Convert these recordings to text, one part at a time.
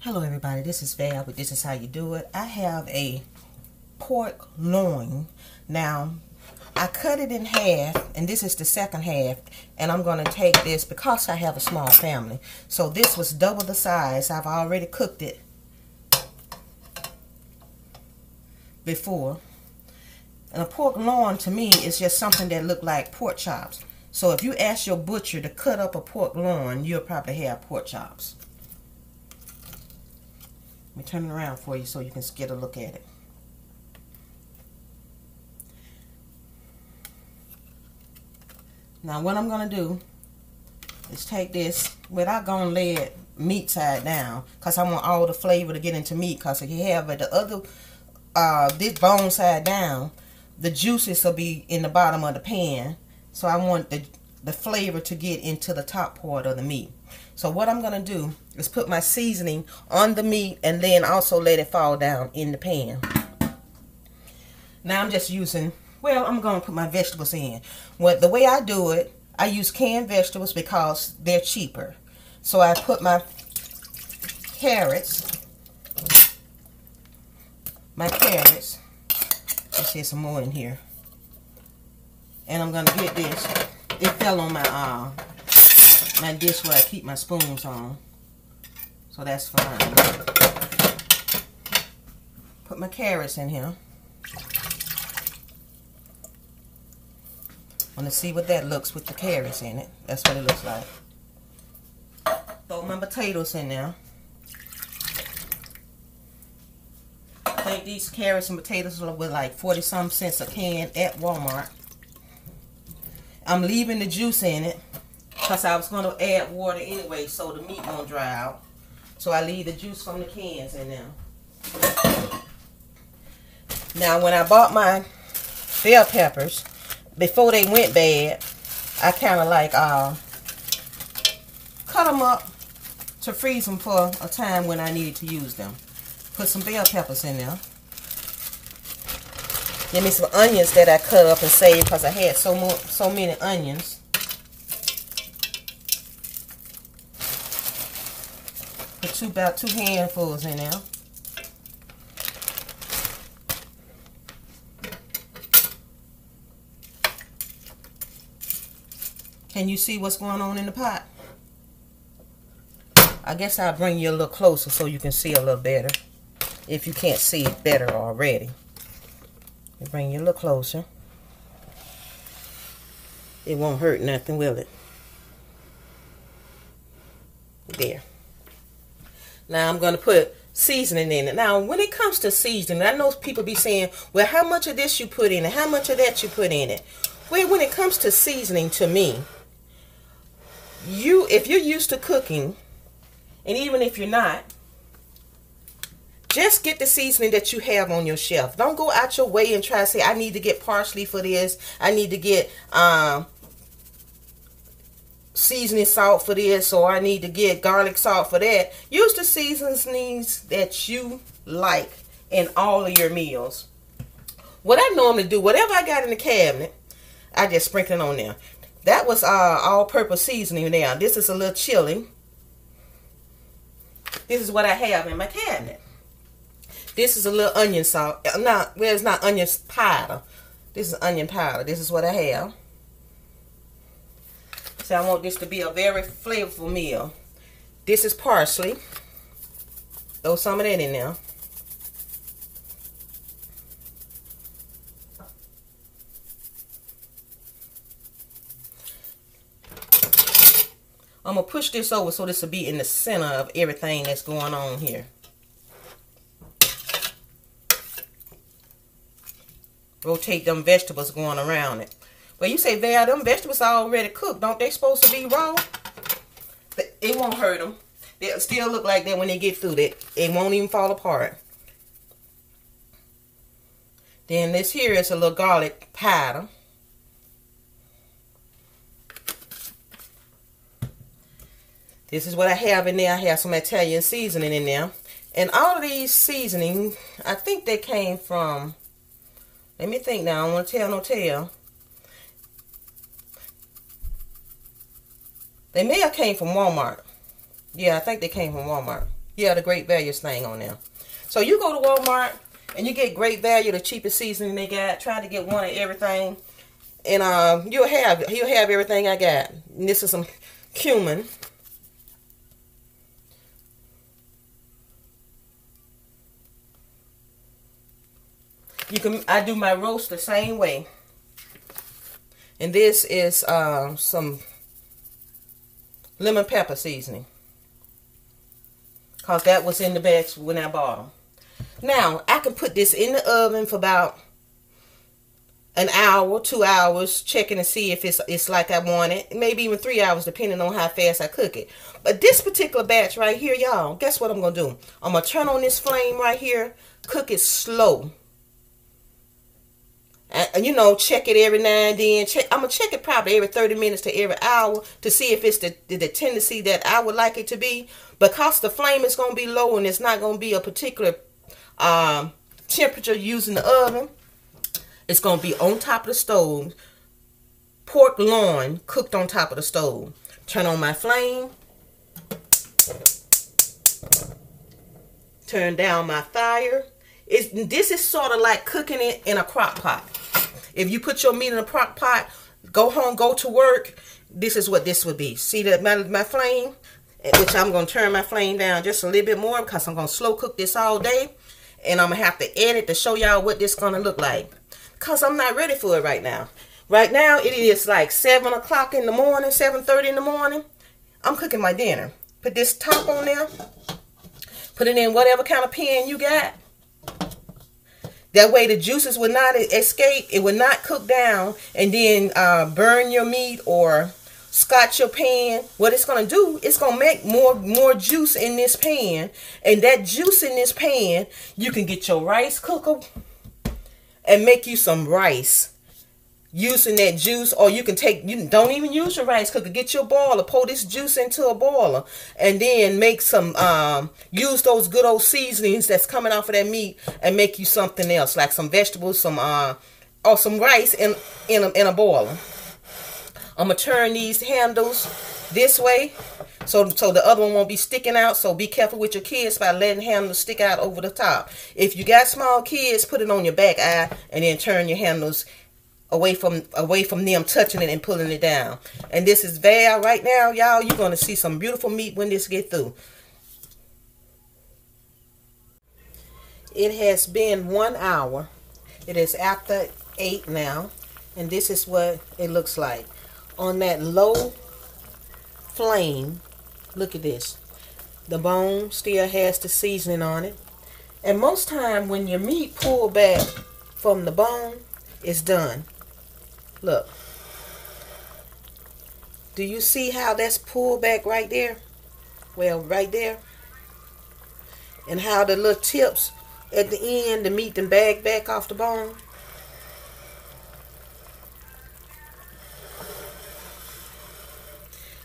Hello everybody, this is Val with This Is How You Do It. I have a pork loin. Now, I cut it in half, and this is the second half, and I'm going to take this because I have a small family. So this was double the size. I've already cooked it before. And a pork loin to me is just something that look like pork chops. So if you ask your butcher to cut up a pork loin, you'll probably have pork chops. Let me turn it around for you so you can get a look at it. Now what I'm going to do is take this, without going to lay it meat side down, because I want all the flavor to get into meat, because if you have the other, this bone side down, the juices will be in the bottom of the pan. So I want the flavor to get into the top part of the meat. So what I'm going to do is put my seasoning on the meat and then also let it fall down in the pan. Now I'm just using, well, I'm going to put my vegetables in. Well, the way I do it, I use canned vegetables because they're cheaper. So I put my carrots. Let's see some more in here. And I'm going to get this. It fell on my my dish where I keep my spoons on. So that's fine. Put my carrots in here. Want to see what that looks with the carrots in it. That's what it looks like. Throw my potatoes in there. I think these carrots and potatoes were like 40-some cents a can at Walmart. I'm leaving the juice in it because I was going to add water anyway so the meat won't dry out. So I leave the juice from the cans in there. Now when I bought my bell peppers, before they went bad, I kind of like cut them up to freeze them for a time when I needed to use them. Put some bell peppers in there. Give me some onions that I cut up and saved because I had so many onions. Put about two handfuls in there. Can you see what's going on in the pot? I guess I'll bring you a little closer so you can see a little better. If you can't see it better already. I'll bring you a little closer. It won't hurt nothing, will it? There. Now I'm going to put seasoning in it. Now when it comes to seasoning, I know people be saying, well, how much of this you put in it? How much of that you put in it? Well, when it comes to seasoning, to me, if you're used to cooking, and even if you're not, just get the seasoning that you have on your shelf. Don't go out your way and try to say, I need to get parsley for this. I need to get seasoning salt for this, or I need to get garlic salt for that. Use the seasonings that you like in all of your meals. What I normally do, whatever I got in the cabinet, I just sprinkle it on there. That was all-purpose seasoning there. This is a little chili. This is what I have in my cabinet. This is a little onion salt. Well, it's not onion powder. This is onion powder. This is what I have. So I want this to be a very flavorful meal. This is parsley. Throw some of that in there. I'm going to push this over so this will be in the center of everything that's going on here. Rotate them vegetables going around it. Well, you say, Val, them vegetables are already cooked. Don't they supposed to be raw? It won't hurt them. They'll still look like that when they get through it. It won't even fall apart. Then this here is a little garlic powder. This is what I have in there. I have some Italian seasoning in there. And all of these seasoning, I think they came from, let me think now, I don't want to tell no tale. They may have came from Walmart. Yeah, I think they came from Walmart. Yeah, the Great Value thing on there. So you go to Walmart and you get Great Value, the cheapest seasoning they got. Try to get one of everything, and you'll have everything I got. And this is some cumin. I do my roast the same way. And this is some lemon pepper seasoning, because that was in the bags when I bought them. Now, I can put this in the oven for about an hour, 2 hours, checking to see if it's like I want it. Maybe even 3 hours, depending on how fast I cook it. But this particular batch right here, y'all, guess what I'm going to do? I'm going to turn on this flame right here, cook it slow. And you know, check it every now and then. I'm going to check it probably every 30 minutes to every hour to see if it's the tendency that I would like it to be. Because the flame is going to be low and it's not going to be a particular temperature using the oven. It's going to be on top of the stove. Pork loin cooked on top of the stove. Turn on my flame. Turn down my fire. This is sort of like cooking it in a crock pot. If you put your meat in a crock pot, go home, go to work, this is what this would be. See that my flame? Which I'm going to turn my flame down just a little bit more because I'm going to slow cook this all day. And I'm going to have to edit to show y'all what this is going to look like. Because I'm not ready for it right now. Right now, it is like 7 o'clock in the morning, 7:30 in the morning. I'm cooking my dinner. Put this top on there. Put it in whatever kind of pan you got. That way the juices would not escape. It would not cook down and then burn your meat or scotch your pan. What it's going to do, it's going to make more juice in this pan. And that juice in this pan, you can get your rice cooker and make you some rice using that juice. Or you don't even use your rice cooker. Get your boiler, pour this juice into a boiler, and then make some use those good old seasonings that's coming off of that meat and make you something else, like some vegetables, or some rice in a boiler. I'm gonna turn these handles this way so the other one won't be sticking out. So be careful with your kids by letting handles stick out over the top. If you got small kids, put it on your back eye and then turn your handles away from them touching it and pulling it down. And this is Val right now, y'all. You're going to see some beautiful meat when this get through. It has been 1 hour. It is after 8 now. And this is what it looks like. On that low flame, look at this. The bone still has the seasoning on it. And most time when your meat pull back from the bone, it's done. Look. Do you see how that's pulled back right there? Well, right there. And how the little tips at the end, the meat then bag back off the bone.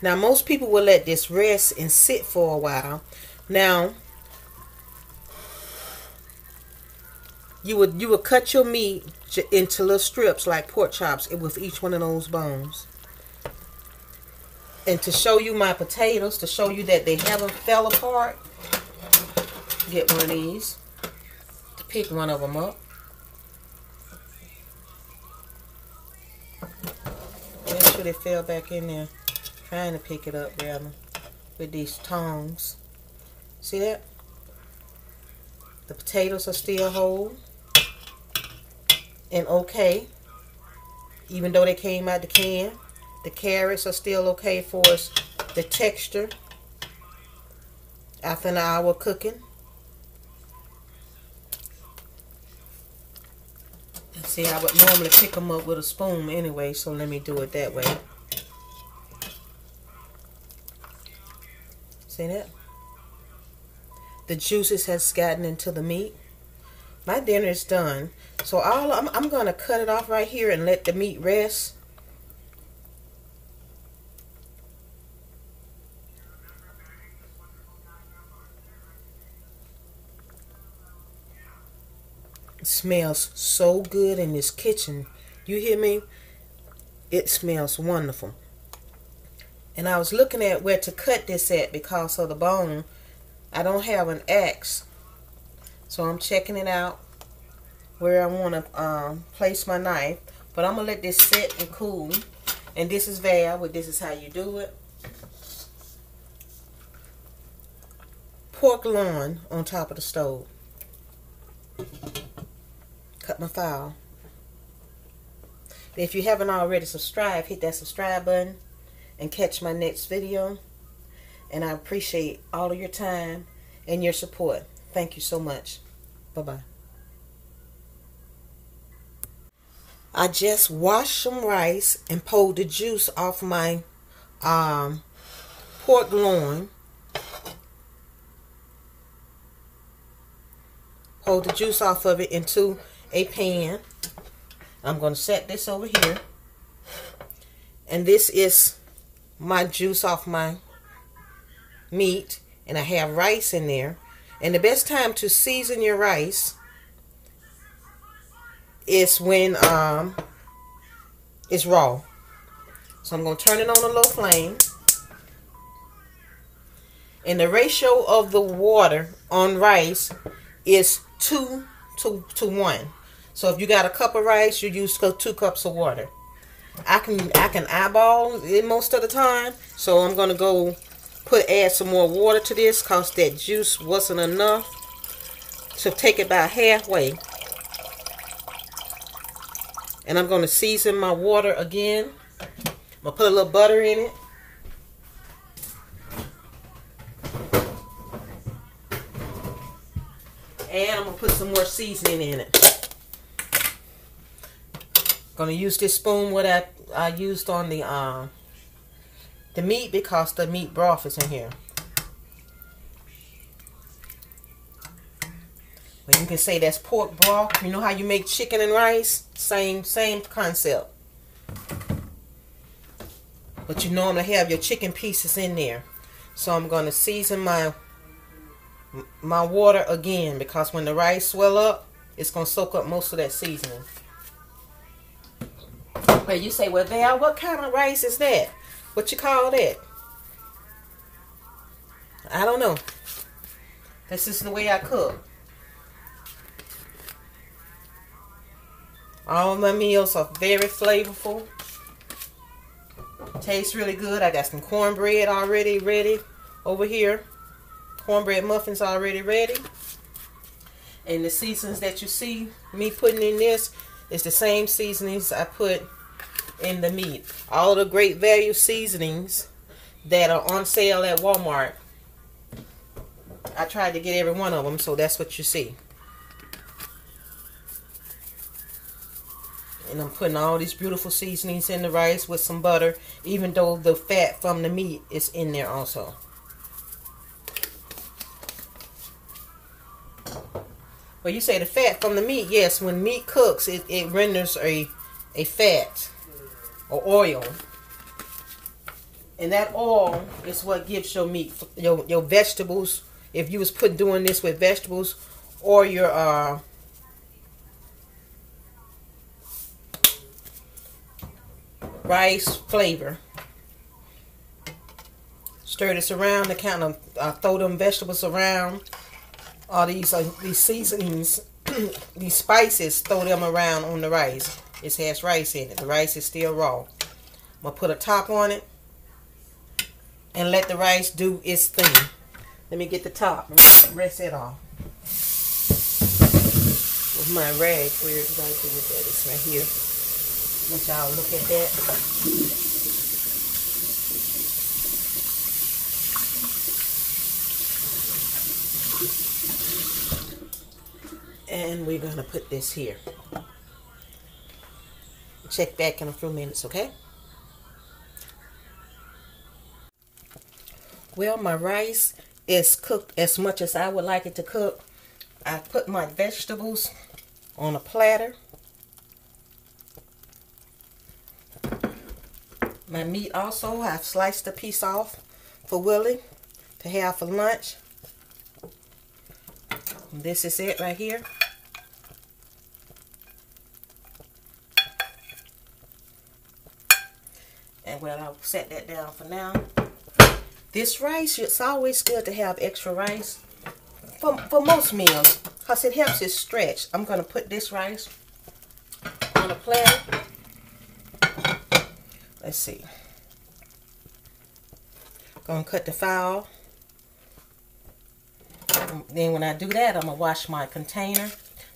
Now, most people will let this rest and sit for a while. Now, you would cut your meat into little strips like pork chops with each one of those bones. And to show you my potatoes, to show you that they haven't fell apart, get one of these. To pick one of them up. Make sure they fell back in there. Trying to pick it up rather with these tongs. See that? The potatoes are still whole and okay, even though they came out the can. The carrots are still okay for us. The texture after an hour cooking. See, I would normally pick them up with a spoon anyway, so let me do it that way. See that? The juices has gotten into the meat. My dinner is done. So I'm going to cut it off right here and let the meat rest. It smells so good in this kitchen. You hear me? It smells wonderful. And I was looking at where to cut this at because of the bone. I don't have an axe, so I'm checking it out where I want to place my knife. But I'm going to let this sit and cool. And this is Val, but this is how you do it. Pork loin on top of the stove. Cut my file. If you haven't already subscribed, hit that subscribe button and catch my next video. And I appreciate all of your time and your support. Thank you so much. Bye-bye. I just washed some rice and pulled the juice off my pork loin. Pulled the juice off of it into a pan. I'm going to set this over here. And this is my juice off my meat. And I have rice in there. And the best time to season your rice is when it's raw. So I'm going to turn it on a low flame. And the ratio of the water on rice is 2 to 1. So if you got a cup of rice, you use 2 cups of water. I can eyeball it most of the time, so I'm gonna go add some more water to this because that juice wasn't enough to take it about halfway. And I'm gonna season my water again. I'm gonna put a little butter in it. And I'm going to put some more seasoning in it. Going to use this spoon what I used on the meat because the meat broth is in here. But you can say that's pork broth. You know how you make chicken and rice? Same concept. But you normally have your chicken pieces in there. So I'm going to season my water again because when the rice swell up, it's going to soak up most of that seasoning. But you say, well, Val, what kind of rice is that? What you call that? I don't know. This is the way I cook. All my meals are very flavorful. Tastes really good. I got some cornbread already ready over here. Cornbread muffins already ready. And the seasonings that you see me putting in this is the same seasonings I put in the meat. All the great value seasonings that are on sale at Walmart. I tried to get every one of them, so that's what you see. And I'm putting all these beautiful seasonings in the rice with some butter, even though the fat from the meat is in there also. Well, you say the fat from the meat. Yes, when meat cooks, it renders a fat or oil. And that oil is what gives your meat, your vegetables. If you was doing this with vegetables or your rice flavor. Stir this around to kind of throw them vegetables around. All these seasonings, these spices, throw them around on the rice. It has rice in it. The rice is still raw. I'm going to put a top on it and let the rice do its thing. Let me get the top and rest it off. With my rag, where did I do with that? It's right here. Let y'all look at that. And we're going to put this here. Check back in a few minutes, okay? Well, my rice is cooked as much as I would like it to cook. I put my vegetables on a platter. My meat also, I've sliced a piece off for Willie to have for lunch. This is it right here. And well, I'll set that down for now. This rice, it's always good to have extra rice for most meals because it helps it stretch. I'm going to put this rice on a platter. Let's see. Going to cut the fowl. Then when I do that, I'm going to wash my container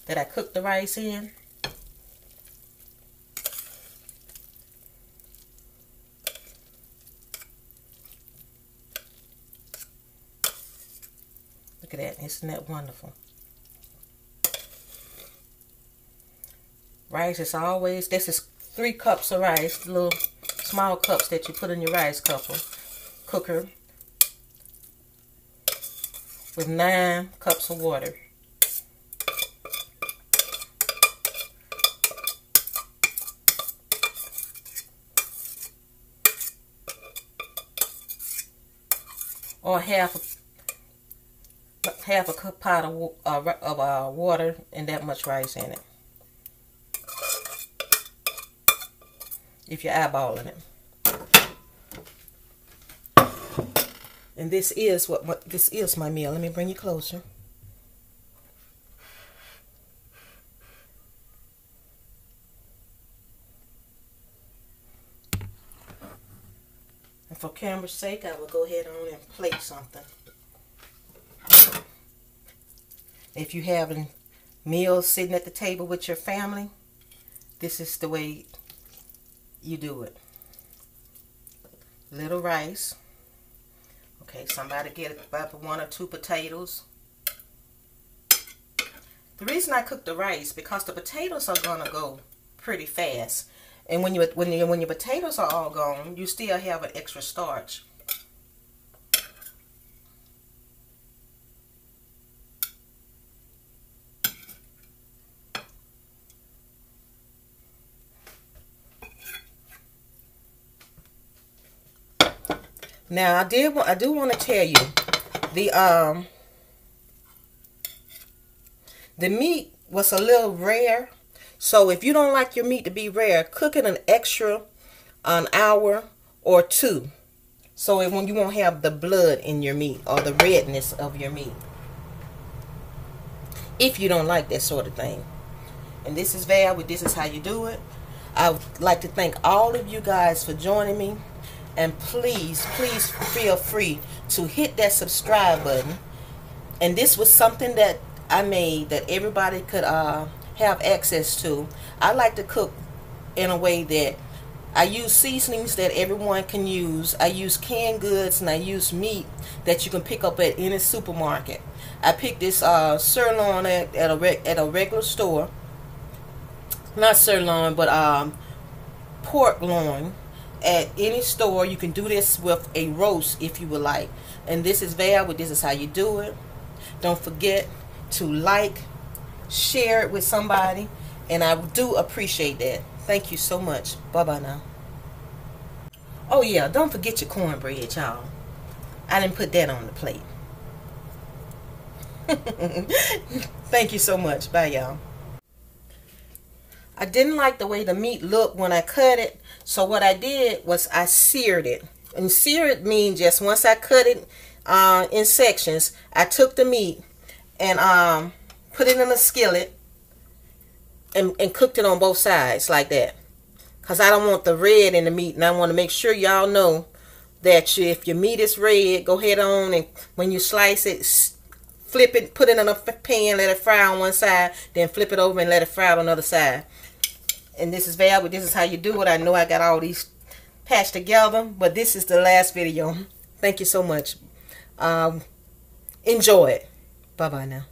that I cooked the rice in. Look at that. Isn't that wonderful? Rice is always, this is 3 cups of rice, little small cups that you put in your rice cooker with 9 cups of water. Or half a cup pot of water and that much rice in it. If you're eyeballing it. And this is this is my meal. Let me bring you closer. And for camera's sake, I will go ahead on and plate something. If you're having meals sitting at the table with your family, this is the way you do it. Little rice. Okay, somebody get about 1 or 2 potatoes. The reason I cook the rice because the potatoes are gonna go pretty fast, and when your potatoes are all gone, you still have an extra starch. Now I do want to tell you the meat was a little rare, so if you don't like your meat to be rare, cook it an hour or 2, so when you won't have the blood in your meat or the redness of your meat. If you don't like that sort of thing. And this is Val with This Is How You Do It. I would like to thank all of you guys for joining me. And please feel free to hit that subscribe button. And this was something that I made that everybody could have access to. I like to cook in a way that I use seasonings that everyone can use. I use canned goods and I use meat that you can pick up at any supermarket. I picked this sirloin at a regular store. Not sirloin, but pork loin. At any store. You can do this with a roast if you would like. And this is Val with This Is How You Do It. Don't forget to like, share it with somebody, and I do appreciate that. Thank you so much. Bye bye now. Oh yeah, don't forget your cornbread, y'all. I didn't put that on the plate. Thank you so much. Bye y'all. I didn't like the way the meat looked when I cut it, so what I did was I seared it. And sear it means just once I cut it in sections, I took the meat and put it in a skillet and cooked it on both sides like that. Because I don't want the red in the meat, and I want to make sure y'all know that if your meat is red, go ahead on and when you slice it, flip it, put it in a pan, let it fry on one side, then flip it over and let it fry on the other side. And this is Val, but This Is How You Do It. I know I got all these patched together, but this is the last video. Thank you so much. Enjoy it. Bye-bye now.